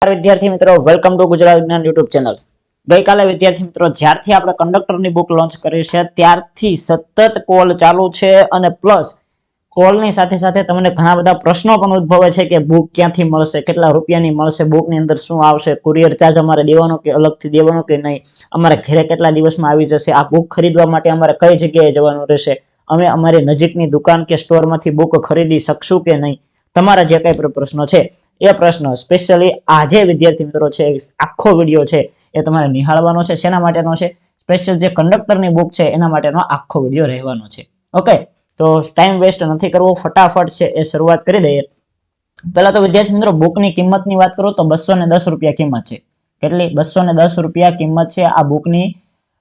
વિદ્યાર્થી મિત્રો welcome to Gujarat વિજ્ઞાન યુટ્યુબ ચેનલ। ગઈકાલે વિદ્યાર્થી મિત્રો જ્યારથી આપણે કંડક્ટરની બુક લોન્ચ કરી છે ત્યારથી સતત કોલ ચાલુ છે અને પ્લસ કોલની સાથે સાથે તમને ઘણા બધા પ્રશ્નો પણ ઉદ્ભવે છે કે બુક ક્યાંથી મળશે, કેટલા રૂપિયાની મળશે, બુકની અંદર શું આવશે, કુરિયર ચાર્જ અમારે દેવાનો કે અલગથી દેવાનો કે નહીં, અમારે ઘરે કેટલા દિવસમાં આવી જશે, આ બુક ખરીદવા માટે અમારે કઈ જગ્યાએ જવાનું રહેશે, અમે અમારી નજીકની દુકાન કે સ્ટોરમાંથી બુક ખરીદી શકશું કે નહીં, તમારા જે કંઈ પણ પ્રશ્નો છે એ પ્રશ્ન સ્પેશિયલી આજે વિદ્યાર્થી મિત્રો છે આખો વિડીયો છે એ તમારે નિહાળવાનો છે। શેના માટેનો છે? સ્પેશિયલ જે કંડક્ટરની બુક છે એના માટેનો આખો વિડીયો રહેવાનો છે। ઓકે, તો ટાઈમ વેસ્ટ નથી કરવો, ફટાફટ છે એ શરૂઆત કરી દઈએ। પહેલા તો વિદ્યાર્થી મિત્રો બુકની કિંમતની વાત કરું તો 210 રૂપિયા કિંમત છે। કેટલી? 210 રૂપિયા કિંમત છે આ બુકની।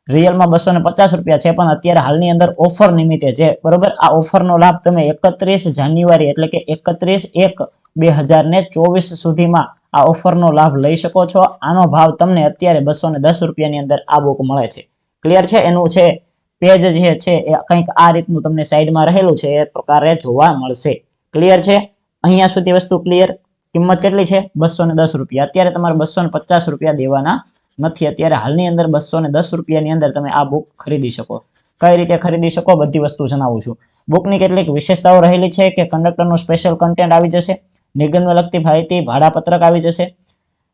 રિયલમાં 250 રૂપિયા છે, પણ અત્યારે હાલની અંદર ઓફર નિમિત્તે છે, બરોબર। આ ઓફરનો લાભ તમે 31 જાન્યુઆરી એટલે કે 31/1/2024 સુધીમાં આ ઓફરનો લાભ લઈ શકો છો। આનો ભાવ તમને અત્યારે 210 રૂપિયાની અંદર આ બુક મળે છે। ક્લિયર છે? એનું છે પેજ જે છે એ કંઈક આ રીતનું તમને સાઈડમાં રહેલું છે એ પ્રકારે જોવા મળશે। ક્લિયર છે? અહીંયા સુધી વસ્તુ ક્લિયર? કિંમત કેટલી છે? 210 રૂપિયા। અત્યારે તમારે 250 રૂપિયા દેવાના નથી। અત્યારે હાલની અંદર 210 રૂપિયાની અંદર તમે આ બુક ખરીદી શકો। કઈ રીતે ખરીદી શકો બધી વસ્તુ જણાવું છું। બુકની કેટલીક વિશેષતાઓ રહેલી છે કે કંડક્ટરનું સ્પેશિયલ કન્ટેન્ટ આવી જશે, નિગમને લગતી માહિતી, ભાડાપત્રક આવી જશે,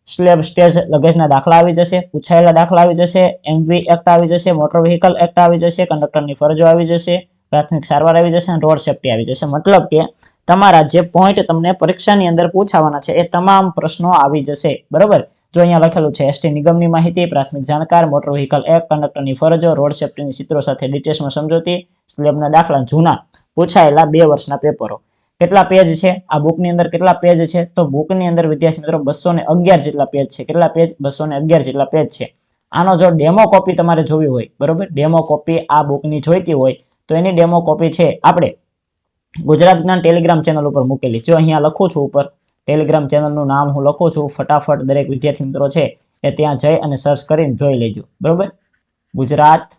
સ્લેબ સ્ટેજ લગેજના દાખલા આવી જશે, પૂછાયેલા દાખલા આવી જશે, એમવી એક્ટ આવી જશે, મોટર વ્હીકલ એક્ટ આવી જશે, કંડક્ટરની ફરજો આવી જશે, પ્રાથમિક સારવાર આવી જશે અને રોડ સેફટી આવી જશે। મતલબ કે તમારા જે પોઈન્ટ તમને પરીક્ષાની અંદર પૂછાવાના છે એ તમામ પ્રશ્નો આવી જશે, બરોબર। જો અહીંયા લખેલું છે એસટી નિગમની માહિતી, પ્રાથમિક જાણકાર, મોટર વ્હીકલ એક્ટ, કંડક્ટરની ફરજો, રોડ સેફટીની ચિત્રો સાથે ડિટેલ્સમાં સમજૂતી, સ્લેબના દાખલા, જૂના પૂછાયેલા 2 વર્ષના પેપરો। કેટલા પેજ છે આ બુકની અંદર? કેટલા પેજ છે તો બુકની અંદર વિદ્યાર્થી મિત્રો 211 જેટલા પેજ છે। કેટલા પેજ? 211 જેટલા પેજ છે। આનો જો ડેમો કોપી તમારે જોવી હોય, બરોબર, ડેમો કોપી આ બુકની જોઈતી હોય તો એની ડેમો કોપી છે આપણે ગુજરાત જ્ઞાન ટેલિગ્રામ ચેનલ ઉપર મૂકેલી। જો અહીંયા લખું છું ઉપર ટેલિગ્રામ ચેનલનું નામ હું લખું છું, ફટાફટ દરેક વિદ્યાર્થી મિત્રો છે એ ત્યાં જઈ અને સર્ચ કરીને જોઈ લેજો, બરોબર। ગુજરાત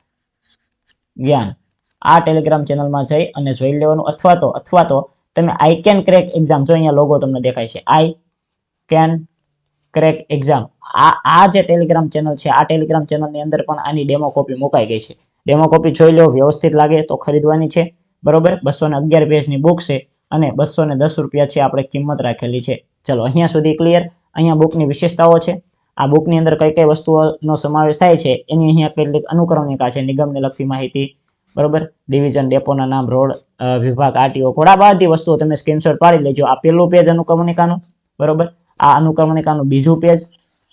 જ્ઞાન આ ટેલિગ્રામ ચેનલમાં જઈ અને જોઈ લેવાનું। અથવા તો તમે આઈ કેન ક્રેક એક્ઝામ, જો અહીંયા લોગો તમને દેખાય છે આઈ કેન ક્રેક એક્ઝામ, આ જે ટેલિગ્રામ ચેનલ છે આ ટેલિગ્રામ ચેનલની અંદર પણ આની ડેમો કોપી મુકાઈ ગઈ છે। ડેમો કોપી જોઈ લો, વ્યવસ્થિત લાગે તો ખરીદવાની છે, બરોબર। 211 પેજની બુક છે અને 210 રૂપિયા છે આપણે કિંમત રાખેલી છે। ચલો અહીંયા સુધી ક્લિયર? અહીંયા બુકની વિશેષતાઓ છે, આ બુકની અંદર કઈ કઈ વસ્તુઓનો સમાવેશ થાય છે એની અહીંયા કેટલીક અનુક્રમણિકા છે, નિગમને લગતી માહિતી, બરોબર, ડિવિઝન, ડેપોના નામ, રોડ વિભાગ, આરટીઓ કોડ, આ બધી વસ્તુઓ તમે સ્ક્રીનશોટ પાડી લેજો। આ પહેલું પેજ અનુક્રમણિકાનું, બરોબર, આ અનુક્રમણિકાનું બીજું પેજ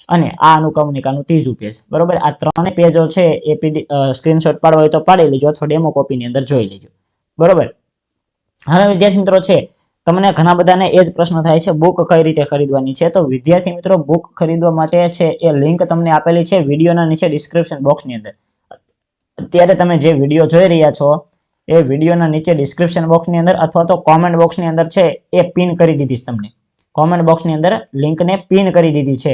અને આ અનુક્રમણિકાનું ત્રીજું પેજ, બરોબર। આ ત્રણેય પેજો છે એ સ્ક્રીનશોટ પાડવા હોય તો પાડી લેજો અથવા ડેમો કોપીની અંદર જોઈ લેજો, બરોબર। હવે વિદ્યાર્થી મિત્રો છે તમને ઘણા બધાને એ જ પ્રશ્ન થાય છે બુક કઈ રીતે ખરીદવાની છે, તો વિદ્યાર્થી મિત્રો બુક ખરીદવા માટે છે એ લિંક તમને આપેલી છે વિડીયોના નીચે ડિસ્ક્રિપ્શન બોક્સની અંદર। અત્યારે તમે જે વિડીયો જોઈ રહ્યા છો એ વિડીયોના નીચે ડિસ્ક્રિપ્શન બોક્સની અંદર અથવા તો કોમેન્ટ બોક્સની અંદર છે એ પિન કરી દીધી છે, તમને કોમેન્ટ બોક્સની અંદર લિંકને પિન કરી દીધી છે।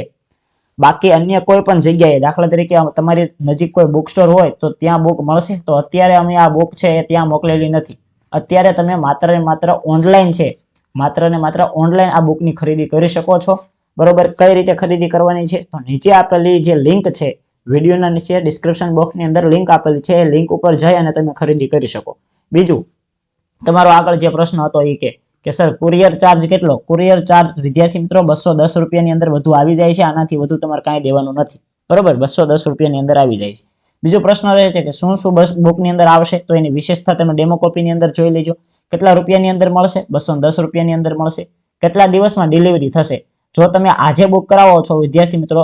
બાકી અન્ય કોઈ પણ જગ્યાએ, દાખલા તરીકે તમારી નજીક કોઈ બુક સ્ટોર હોય તો ત્યાં બુક મળશે, તો અત્યારે અમે આ બુક છે એ ત્યાં મોકલેલી નથી। અત્યારે તમે માત્ર ને માત્ર ઓનલાઈન છે, માત્ર ને માત્ર ઓનલાઈન આ બુકની ખરીદી કરી શકો છો, બરોબર। કઈ રીતે ખરીદી કરવાની છે તો નીચે આપેલી જે લિંક છે વિડીયોના નીચે ડિસ્ક્રિપ્શન બોક્સની અંદર લિંક આપેલી છે, એ લિંક ઉપર જઈ અને તમે ખરીદી કરી શકો। બીજું તમારો આગળ જે પ્રશ્ન હતો એ કે સર કુરિયર ચાર્જ કેટલો? કુરિયર ચાર્જ વિદ્યાર્થી મિત્રો 210 રૂપિયાની અંદર બધું આવી જાય છે, આનાથી વધુ તમારે કાંઈ દેવાનું નથી, બરોબર, 210 રૂપિયાની અંદર આવી જાય છે। બીજો પ્રશ્ન રહે છે કે શું શું બુકની અંદર આવશે, તો એની વિશેષતા તમે ડેમો કોપીની અંદર જોઈ લેજો। કેટલા રૂપિયાની અંદર મળશે? 210 રૂપિયાની અંદર મળશે। કેટલા દિવસમાં ડિલિવરી થશે? જો તમે આજે બુક કરાવો છો વિદ્યાર્થી મિત્રો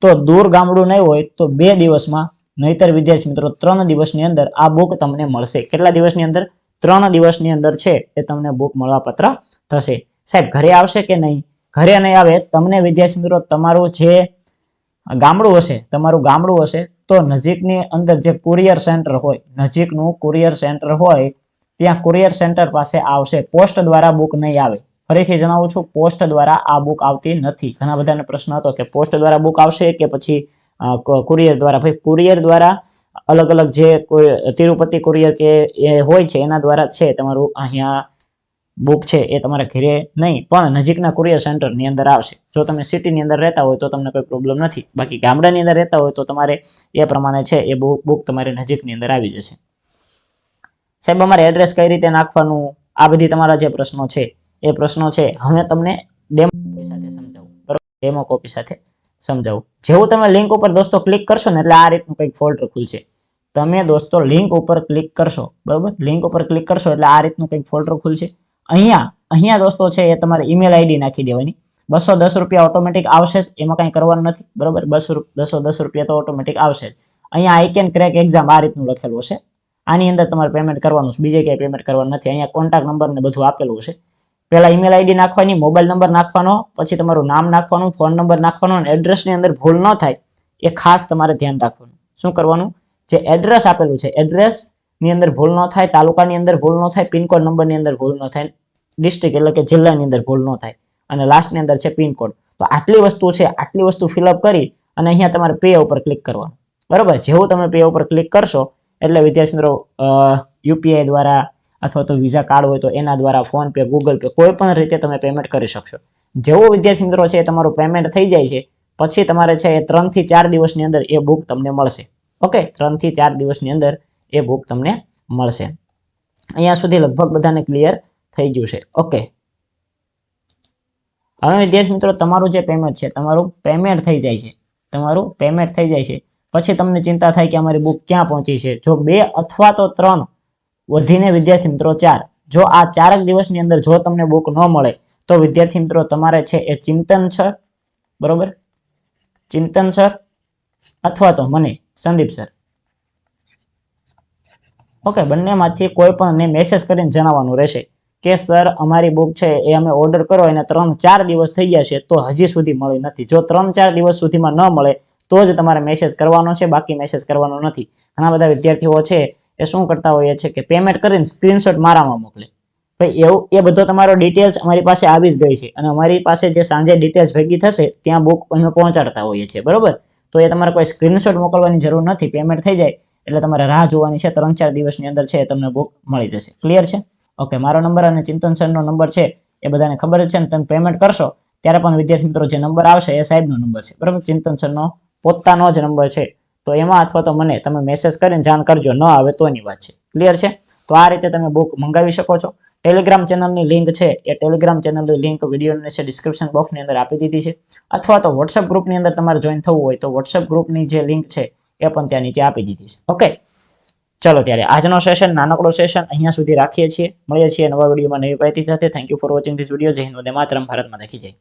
તો દૂર ગામડું નહીં હોય તો 2 દિવસમાં, નહીતર વિદ્યાર્થી મિત્રો 3 દિવસની અંદર આ બુક તમને મળશે। કેટલા દિવસની અંદર? 3 દિવસની અંદર છે એ તમને બુક મળવાપાત્ર થશે। સાહેબ ઘરે આવશે કે નહીં? ઘરે નહીં આવે, તમને વિદ્યાર્થી મિત્રો તમારું જે ગામડું હશે તો નજીકની અંદર જે કુરિયર સેન્ટર હોય, નજીકનું કુરિયર સેન્ટર હોય ત્યાં કુરિયર સેન્ટર પાસે આવશે, પોસ્ટ દ્વારા બુક નહીં આવે। ફરીથી જણાવું છું, પોસ્ટ દ્વારા આ બુક આવતી નથી। ઘણા બધાને પ્રશ્ન હતો કે પોસ્ટ દ્વારા બુક આવશે કે પછી કુરિયર દ્વારા? ભાઈ કુરિયર દ્વારા અલગ અલગ જે તિરુપતિ કુરિયર કે એ હોય છે એના દ્વારા છે તમારું અહીંયા બુક છે એ તમારા ઘરે નહીં પણ નજીકના કુરિયર સેન્ટરની અંદર આવશે. જો તમે સિટીની અંદર રહેતા હોય તો તમને કોઈ પ્રોબ્લેમ નથી, બાકી ગામડાની અંદર રહેતા હોય તો તમારે એ પ્રમાણે છે એ બુક તમારી નજીકની અંદર આવી જશે. સાહેબ અમારે એડ્રેસ કઈ રીતે નાખવાનું, આ બધી તમારા જે પ્રશ્નો છે એ પ્રશ્નો છે હવે તમને ડેમો કોપી સાથે સમજાવું, બરોબર? ડેમો કોપી સાથે સમજાવું. જેવું તમે લિંક ઉપર દોસ્તો ક્લિક કરશો ને એટલે આ રીતનું કંઈક ફોલ્ડર ખુલશે. તમે દોસ્તો લિંક ઉપર ક્લિક કરશો, બરોબર? લિંક ઉપર ક્લિક કરશો એટલે આ રીતનું કંઈક ફોલ્ડર ખુલશે. અહીંયા દોસ્તો છે એ તમારે ઈમેલ આઈડી નાખી દેવાની. 210 રૂપિયા ઓટોમેટિક આવશે જ, એમાં કંઈ કરવાનું નથી, બરોબર? 210 રૂપિયા તો ઓટોમેટિક આવશે જ. અહીંયા આઈ કેન ક્રેક એક્ઝામ આ રીતનું લખેલું હશે. આની અંદર તમારે પેમેન્ટ કરવાનું છે, બીજે ક્યાંય પેમેન્ટ કરવાનું નથી. અહીંયા કોન્ટેક્ટ નંબર ને બધું આપેલું છે. પહેલા ઈમેલ આઈડી નાખવાની, મોબાઈલ નંબર નાખવાનો, પછી તમારું નામ નાખવાનું, ફોન નંબર નાખવાનો અને એડ્રેસની અંદર ભૂલ ન થાય એ ખાસ તમારે ધ્યાન રાખવાનું. શું કરવાનું? જે એડ્રેસ આપેલું છે એડ્રેસની અંદર ભૂલ ન થાય, તાલુકાની અંદર ભૂલ ન થાય, પિનકોડ નંબરની અંદર ભૂલ ન થાય, ડિસ્ટ્રિક્ટ એટલે કે જિલ્લાની અંદર ભૂલ ન થાય અને લાસ્ટની અંદર છે પિનકોડ. તો આટલી વસ્તુ છે, આટલી વસ્તુ ફિલઅપ કરી અને અહીંયા તમારે પે ઉપર ક્લિક કરવાનું, બરોબર? જેવું તમે પે ઉપર ક્લિક કરશો એટલે વિદ્યાર્થી મિત્રો યુપીઆઈ દ્વારા અથવા તો વિઝા કાર્ડ હોય તો એના દ્વારા, ફોન પે, ગૂગલ પે, કોઈ પણ રીતે તમે પેમેન્ટ કરી શકશો. જેવું વિદ્યાર્થી મિત્રો છે તમારું પેમેન્ટ થઈ જાય છે પછી તમારે છે એ 3 થી 4 દિવસની અંદર એ બુક તમને મળશે. ઓકે, 3 થી 4 દિવસની અંદર એ બુક તમને મળશે. અહીંયા સુધી લગભગ બધાને ક્લિયર થઈ ગયું છે. ઓકે, હવે વિદ્યાર્થી મિત્રો તમારું જે પેમેન્ટ છે, તમારું પેમેન્ટ થઈ જાય છે, તમારું પેમેન્ટ થઈ જાય છે પછી તમને ચિંતા થાય કે અમારી બુક ક્યાં પહોંચી છે. જો 2 અથવા તો 3 વધીને વિદ્યાર્થી મિત્રો 4, જો આ 4 દિવસની અંદર જો તમને બુક ન મળે તો વિદ્યાર્થી મિત્રો તમારે છે એ ચિંતન સર, બરોબર, ચિંતન સર અથવા તો મને સંદીપ સર, ઓકે, બંનેમાંથી કોઈ પણને મેસેજ કરીને જણાવવાનું રહેશે કે સર અમારી બુક છે એ અમે ઓર્ડર કરો એને 3-4 દિવસ થઈ ગયા છે તો હજી સુધી મળી નથી. જો 3-4 દિવસ સુધીમાં ન મળે તો જ તમારે મેસેજ કરવાનો છે, બાકી મેસેજ કરવાનો નથી. ઘણા બધા વિદ્યાર્થીઓ છે એ શું કરતા હોય છે કે પેમેન્ટ કરીને સ્ક્રીનશોટ મારામાં મોકલે. ભાઈ એવું એ બધો તમારો ડિટેલ્સ અમારી પાસે આવી જ ગઈ છે અને અમારી પાસે જે સાંજે ડિટેલ્સ ભેગી થશે ત્યાં બુક અમે પહોંચાડતા હોઈએ છીએ, બરોબર? તો એ તમારે કોઈ સ્ક્રીનશોટ મોકલવાની જરૂર નથી. પેમેન્ટ થઈ જાય એટલે તમારે રાહ જોવાની છે, 3-4 દિવસની અંદર છે તમને બુક મળી જશે. ક્લિયર છે? ઓકે, મારો નંબર અને ચિંતન સરનો નંબર છે એ બધાને ખબર જ છે ને. તમે પેમેન્ટ કરશો ત્યારે પણ વિદ્યાર્થી મિત્રો જે નંબર આવશે એ સાહેબનો નંબર છે, બરાબર? ચિંતન સરનો પોતાનો જ નંબર છે. તો એમાં અથવા તો મને તમે મેસેજ કરીને જાણ કરજો, ન આવે તોની વાત છે. ક્લિયર છે? તો આ રીતે તમે બુક મંગાવી શકો છો. ટેલિગ્રામ ચેનલની લિંક છે એ ટેલિગ્રામ ચેનલની લિંક વિડીયોની છે ડિસ્ક્રિપ્શન બોક્સની અંદર આપી દીધી છે, અથવા તો વોટ્સઅપ ગ્રુપની અંદર તમારે જોઈન થવું હોય તો વોટ્સઅપ ગ્રુપની જે લિંક છે એ પણ ત્યાં નીચે આપી દીધી છે. ઓકે, ચલો ત્યારે આજનો સેશન, નાનકડો સેશન અહીંયા સુધી રાખીએ છીએ. મળીએ છીએ નવા વિડીયોમાં નવી માહિતી સાથે. Thank you for watching this video. જય હિન્દ, વંદે માતરમ, ભારત માતા કી જય.